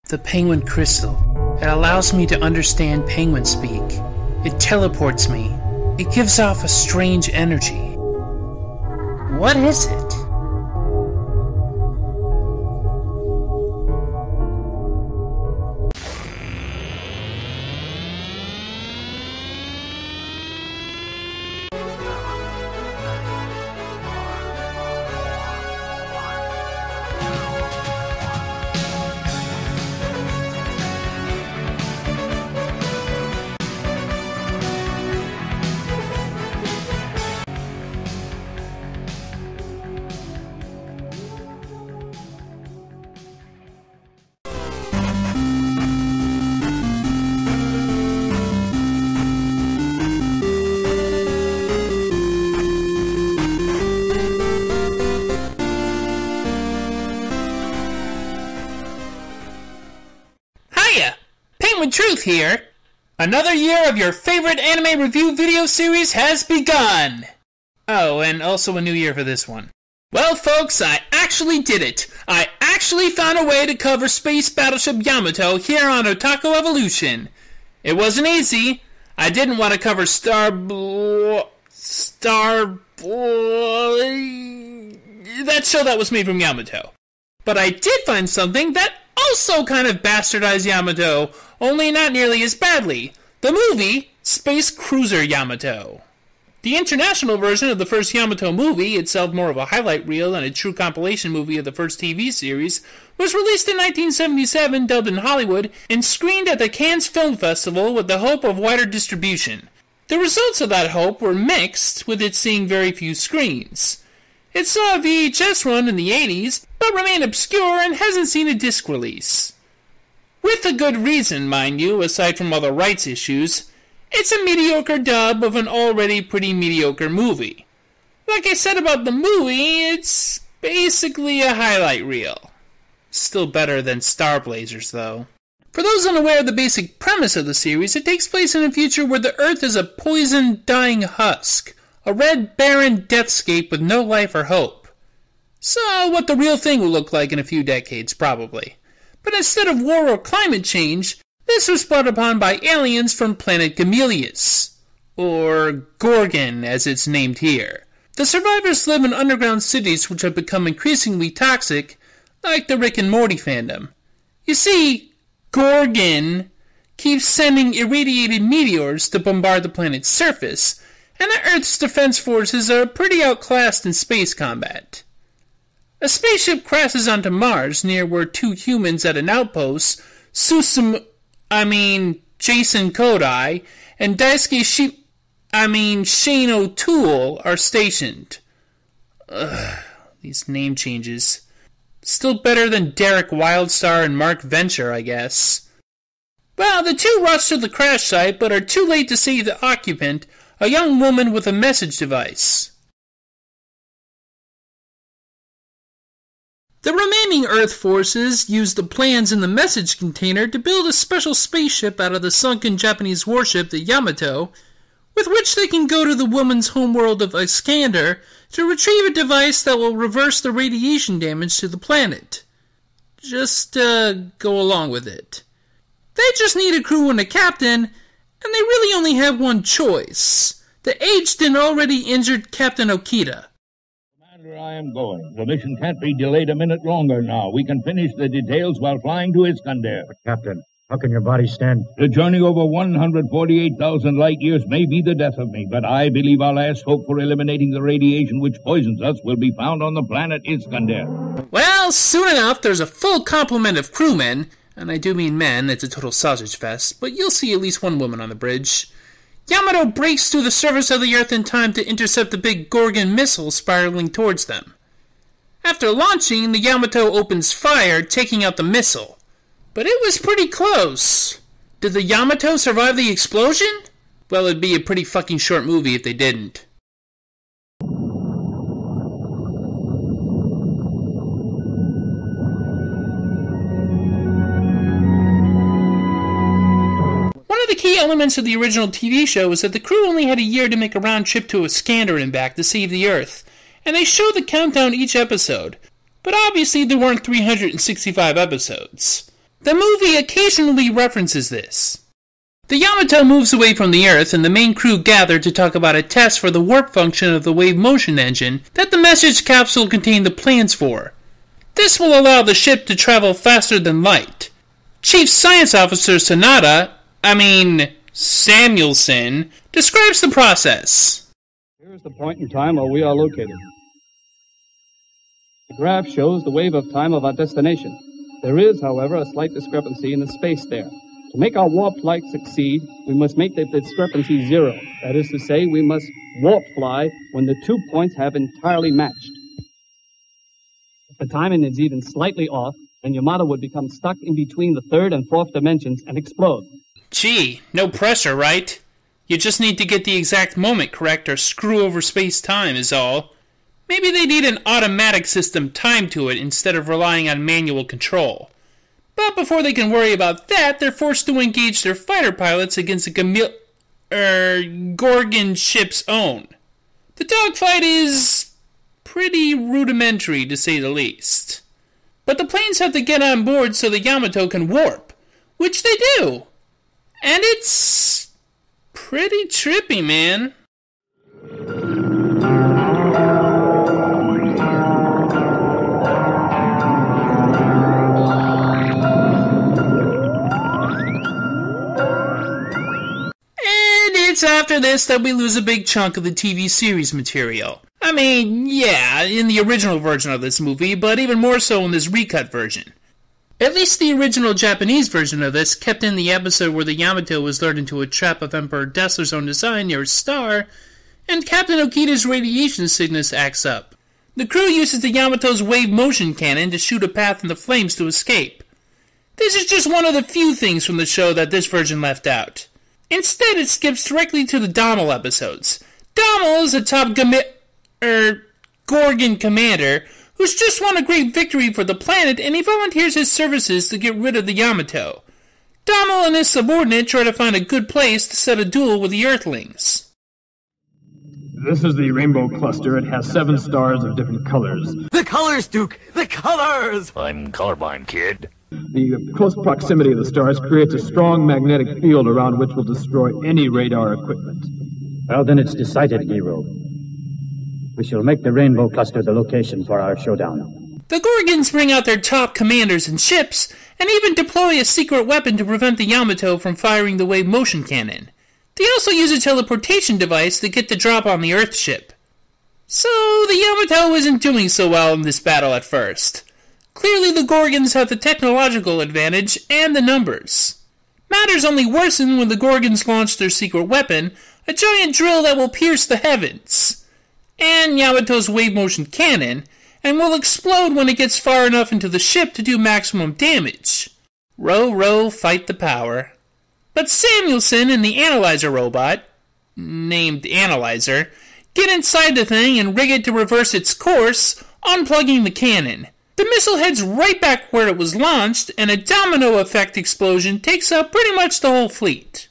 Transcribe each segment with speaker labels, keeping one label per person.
Speaker 1: The penguin crystal. It allows me to understand penguin speak. It teleports me. It gives off a strange energy. What is it? Truth here. Another year of your favorite anime review video series has begun. Oh, and also a new year for this one. Well, folks, I actually did it. I actually found a way to cover Space Battleship Yamato here on Otaku Evolution. It wasn't easy. I didn't want to cover that show that was made from Yamato. But I did find something that also kind of bastardized Yamato, only not nearly as badly. The movie, Space Cruiser Yamato. The international version of the first Yamato movie, itself more of a highlight reel than a true compilation movie of the first TV series, was released in 1977, dubbed in Hollywood, and screened at the Cannes Film Festival with the hope of wider distribution. The results of that hope were mixed, with it seeing very few screens. It saw a VHS run in the 80s, but remained obscure and hasn't seen a disc release. With a good reason, mind you, aside from all the rights issues. It's a mediocre dub of an already pretty mediocre movie. Like I said about the movie, it's basically a highlight reel. Still better than Starblazers, though. For those unaware of the basic premise of the series, it takes place in a future where the Earth is a poisoned, dying husk. A red, barren deathscape with no life or hope. So, what the real thing will look like in a few decades, probably. But instead of war or climate change, this was brought upon by aliens from planet Gamelius. Or Gorgon, as it's named here. The survivors live in underground cities which have become increasingly toxic, like the Rick and Morty fandom. You see, Gorgon keeps sending irradiated meteors to bombard the planet's surface, and the Earth's defense forces are pretty outclassed in space combat. A spaceship crashes onto Mars near where two humans at an outpost, Jason Kodai, and Shane O'Toole are stationed. These name changes. Still better than Derek Wildstar and Mark Venture, I guess. Well, the two rush to the crash site, but are too late to save the occupant, a young woman with a message device. The remaining Earth forces use the plans in the message container to build a special spaceship out of the sunken Japanese warship, the Yamato, with which they can go to the woman's homeworld of Iskander to retrieve a device that will reverse the radiation damage to the planet. Just, go along with it. They just need a crew and a captain, and they really only have one choice. The aged and already injured Captain Okita.
Speaker 2: Commander, I am going. The mission can't be delayed a minute longer now. We can finish the details while flying to Iskander.
Speaker 3: But, Captain, how can your body stand?
Speaker 2: The journey over 148,000 light years may be the death of me, but I believe our last hope for eliminating the radiation which poisons us will be found on the planet Iskander.
Speaker 1: Well, soon enough, there's a full complement of crewmen, and I do mean men, it's a total sausage fest, but you'll see at least one woman on the bridge. Yamato breaks through the surface of the Earth in time to intercept the big Gorgon missile spiraling towards them. After launching, the Yamato opens fire, taking out the missile. But it was pretty close. Did the Yamato survive the explosion? Well, it'd be a pretty fucking short movie if they didn't. One of the key elements of the original TV show was that the crew only had a year to make a round trip to Iskander and back to save the Earth, and they showed the countdown each episode. But obviously there weren't 365 episodes. The movie occasionally references this. The Yamato moves away from the Earth, and the main crew gather to talk about a test for the warp function of the wave motion engine that the message capsule contained the plans for. This will allow the ship to travel faster than light. Chief Science Officer Samuelson, describes the process.
Speaker 4: Here's the point in time where we are located. The graph shows the wave of time of our destination. There is, however, a slight discrepancy in the space there. To make our warp flight succeed, we must make the discrepancy zero. That is to say, we must warp fly when the 2 points have entirely matched. If the timing is even slightly off, then Yamato would become stuck in between the third and fourth dimensions and explode.
Speaker 1: Gee, no pressure, right? You just need to get the exact moment correct or screw over space-time is all. Maybe they need an automatic system timed to it instead of relying on manual control. But before they can worry about that, they're forced to engage their fighter pilots against a Gorgon ship's own. The dogfight is pretty rudimentary, to say the least. But the planes have to get on board so the Yamato can warp, which they do. And it's pretty trippy, man. It's after this that we lose a big chunk of the TV series material. I mean, yeah, in the original version of this movie, but even more so in this recut version. At least the original Japanese version of this kept in the episode where the Yamato was lured into a trap of Emperor Dessler's own design near a star, and Captain Okita's radiation sickness acts up. The crew uses the Yamato's wave motion cannon to shoot a path in the flames to escape. This is just one of the few things from the show that this version left out. Instead, it skips directly to the Dommel episodes. Dommel is a top Gorgon commander who's just won a great victory for the planet, and he volunteers his services to get rid of the Yamato. Dommel and his subordinate try to find a good place to set a duel with the Earthlings.
Speaker 3: This is the rainbow cluster. It has 7 stars of different colors.
Speaker 5: The colors, Duke! The colors!
Speaker 6: I'm colorblind, kid.
Speaker 3: The close proximity of the stars creates a strong magnetic field around which will destroy any radar equipment.
Speaker 7: Well, then it's decided, Hero. We shall make the rainbow cluster the location for our showdown.
Speaker 1: The Gorgons bring out their top commanders and ships, and even deploy a secret weapon to prevent the Yamato from firing the wave motion cannon. They also use a teleportation device to get the drop on the Earth ship. So, the Yamato isn't doing so well in this battle at first. Clearly the Gorgons have the technological advantage and the numbers. Matters only worsen when the Gorgons launch their secret weapon, a giant drill that will pierce the heavens, and Yamato's wave motion cannon, and will explode when it gets far enough into the ship to do maximum damage. Row, row, fight the power. But Samuelson and the analyzer robot, named Analyzer, get inside the thing and rig it to reverse its course, unplugging the cannon. The missile heads right back where it was launched, and a domino effect explosion takes out pretty much the whole fleet.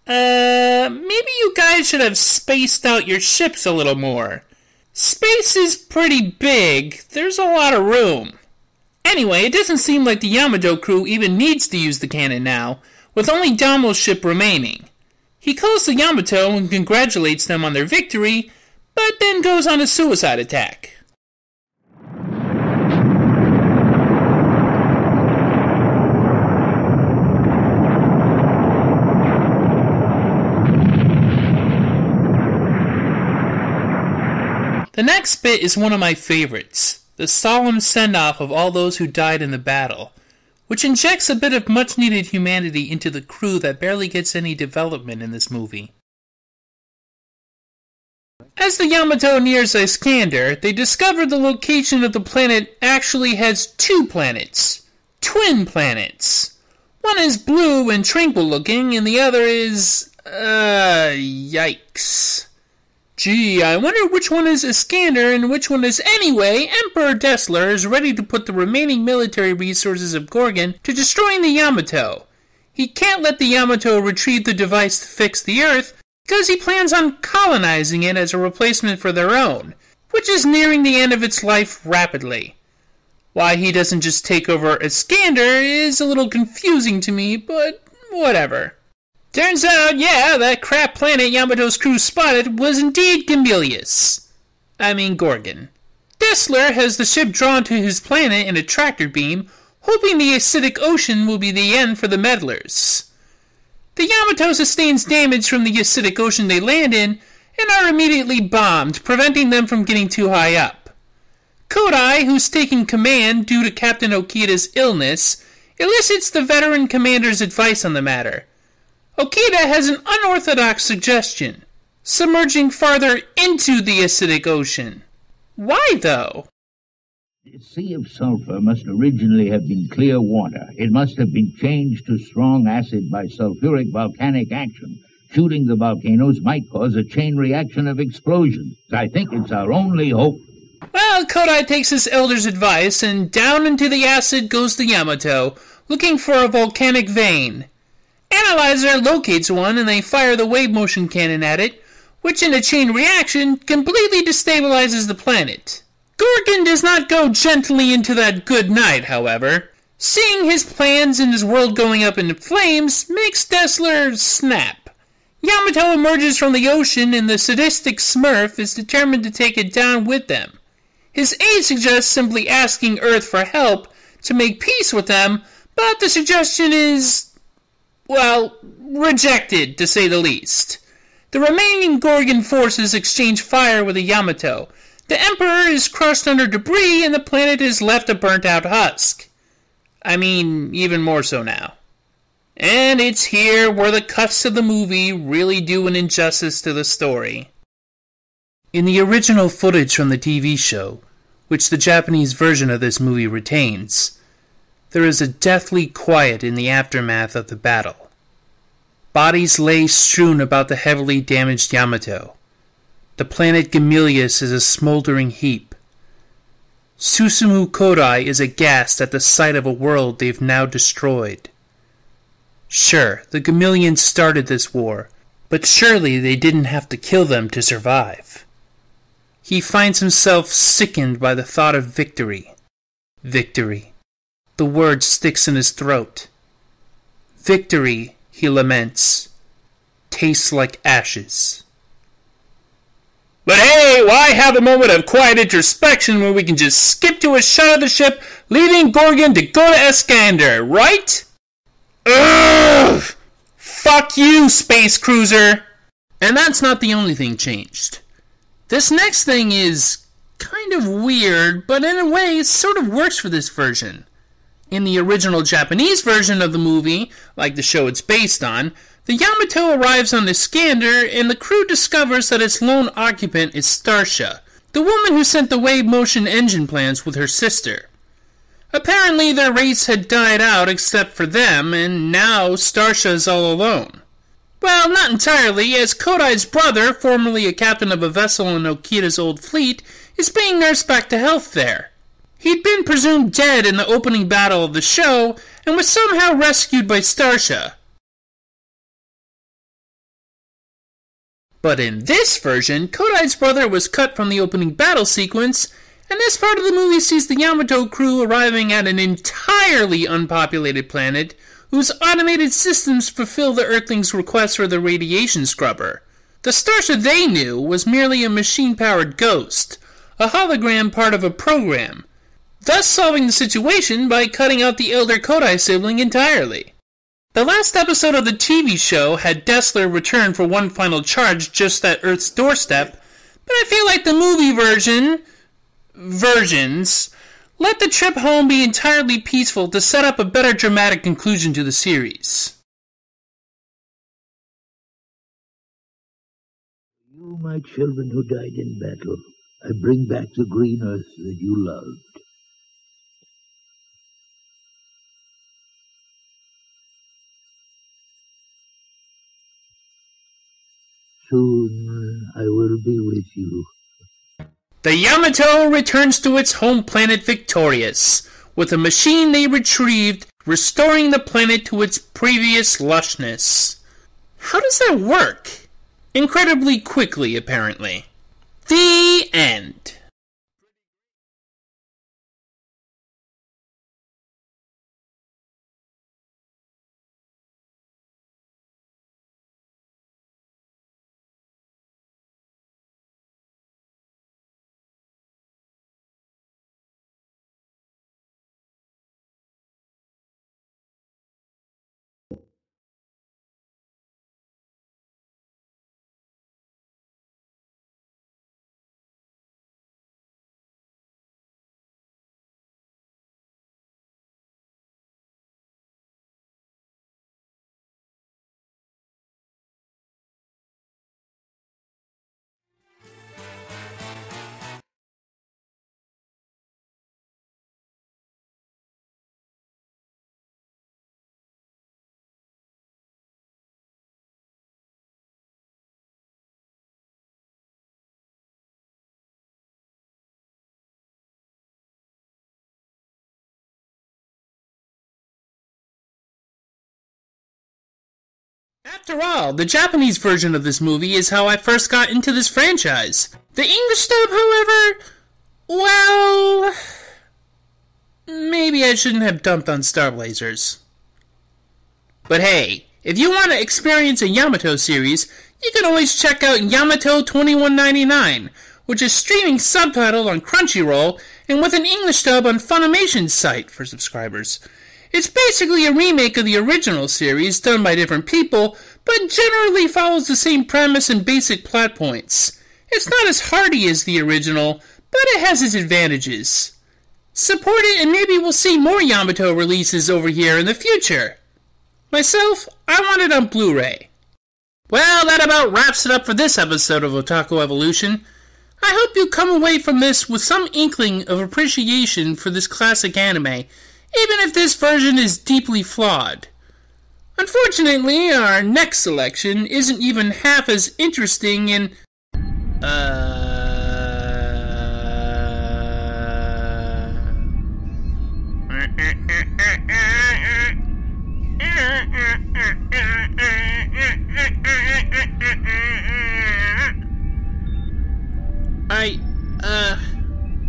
Speaker 1: Maybe you guys should have spaced out your ships a little more. Space is pretty big. There's a lot of room. Anyway, it doesn't seem like the Yamato crew even needs to use the cannon now, with only Dommel's ship remaining. He calls the Yamato and congratulates them on their victory, but then goes on a suicide attack. The next bit is one of my favorites, the solemn send-off of all those who died in the battle, which injects a bit of much-needed humanity into the crew that barely gets any development in this movie. As the Yamato nears Iskander, they discover the location of the planet actually has 2 planets. Twin planets. One is blue and tranquil looking, and the other is... yikes. Gee, I wonder which one is Iskander and which one is... Anyway, Emperor Dessler is ready to put the remaining military resources of Gorgon to destroying the Yamato. He can't let the Yamato retrieve the device to fix the Earth, because he plans on colonizing it as a replacement for their own, which is nearing the end of its life rapidly. Why he doesn't just take over Iskander is a little confusing to me, but whatever. Turns out, yeah, that crap planet Yamato's crew spotted was indeed Gorgon. Dessler has the ship drawn to his planet in a tractor beam, hoping the acidic ocean will be the end for the meddlers. The Yamato sustains damage from the acidic ocean they land in, and are immediately bombed, preventing them from getting too high up. Kodai, who's taking command due to Captain Okida's illness, elicits the veteran commander's advice on the matter. Okida has an unorthodox suggestion: submerging farther into the acidic ocean. Why, though?
Speaker 2: The Sea of Sulfur must originally have been clear water. It must have been changed to strong acid by sulfuric volcanic action. Shooting the volcanoes might cause a chain reaction of explosions. I think it's our only hope.
Speaker 1: Well, Kodai takes his elder's advice, and down into the acid goes the Yamato, looking for a volcanic vein. Analyzer locates one, and they fire the wave motion cannon at it, which in a chain reaction completely destabilizes the planet. Gorgon does not go gently into that good night, however. Seeing his plans and his world going up in flames makes Dessler snap. Yamato emerges from the ocean, and the sadistic Smurf is determined to take it down with them. His aide suggests simply asking Earth for help to make peace with them, but the suggestion is, well, rejected, to say the least. The remaining Gorgon forces exchange fire with the Yamato. The Emperor is crushed under debris, and the planet is left a burnt-out husk. I mean, even more so now. And it's here where the cuts of the movie really do an injustice to the story. In the original footage from the TV show, which the Japanese version of this movie retains, there is a deathly quiet in the aftermath of the battle. Bodies lay strewn about the heavily damaged Yamato. The planet Gamilius is a smoldering heap. Susumu Kodai is aghast at the sight of a world they've now destroyed. Sure, the Gamilians started this war, but surely they didn't have to kill them to survive. He finds himself sickened by the thought of victory. Victory. The word sticks in his throat. Victory, he laments, tastes like ashes. But hey, why have a moment of quiet introspection when we can just skip to a shot of the ship leaving Gorgon to go to Iskander, right? Ugh! Fuck you, Space Cruiser! And that's not the only thing changed. This next thing is kind of weird, but in a way it sort of works for this version. In the original Japanese version of the movie, like the show it's based on, the Yamato arrives on Iskander, and the crew discovers that its lone occupant is Starsha, the woman who sent the wave motion engine plans with her sister. Apparently their race had died out except for them, and now Starsha's all alone. Well, not entirely, as Kodai's brother, formerly a captain of a vessel in Okida's old fleet, is being nursed back to health there. He'd been presumed dead in the opening battle of the show, and was somehow rescued by Starsha. But in this version, Kodai's brother was cut from the opening battle sequence, and this part of the movie sees the Yamato crew arriving at an entirely unpopulated planet whose automated systems fulfill the Earthlings' request for the radiation scrubber. The Starsha they knew was merely a machine-powered ghost, a hologram part of a program, thus solving the situation by cutting out the elder Kodai sibling entirely. The last episode of the TV show had Dessler return for one final charge just at Earth's doorstep, but I feel like the movie versions let the trip home be entirely peaceful to set up a better dramatic conclusion to the series.
Speaker 2: You, my children who died in battle, I bring back the green earth that you loved. Soon I will be with you.
Speaker 1: The Yamato returns to its home planet victorious, with a machine they retrieved, restoring the planet to its previous lushness. How does that work? Incredibly quickly, apparently. The end. After all, the Japanese version of this movie is how I first got into this franchise. The English dub, however, well, maybe I shouldn't have dumped on Starblazers. But hey, if you want to experience a Yamato series, you can always check out Yamato 2199, which is streaming subtitled on Crunchyroll and with an English dub on Funimation's site for subscribers. It's basically a remake of the original series done by different people, but generally follows the same premise and basic plot points. It's not as hearty as the original, but it has its advantages. Support it and maybe we'll see more Yamato releases over here in the future. Myself, I want it on Blu-ray. Well, that about wraps it up for this episode of Otaku Evolution. I hope you come away from this with some inkling of appreciation for this classic anime, even if this version is deeply flawed. Unfortunately, our next selection isn't even half as interesting in...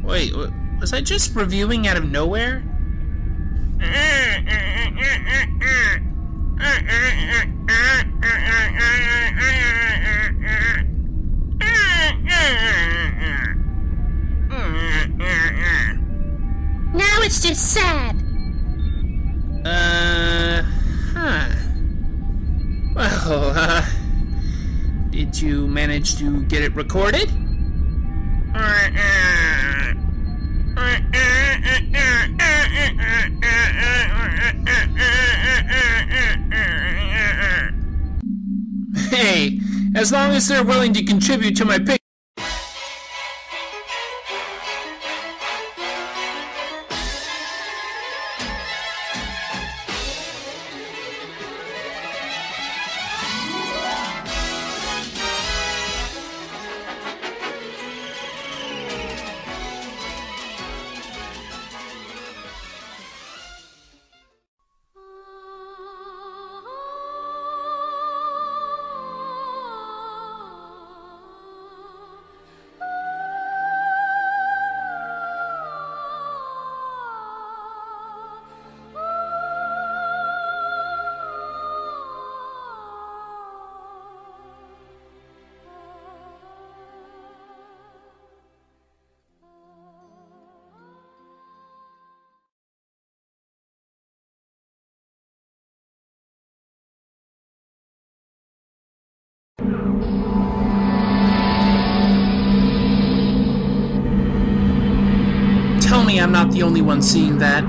Speaker 1: Wait, was I just reviewing out of nowhere?
Speaker 6: Now it's just sad.
Speaker 1: Well, did you manage to get it recorded? Hey, as long as they're willing to contribute to my pic. Tell me I'm not the only one seeing that.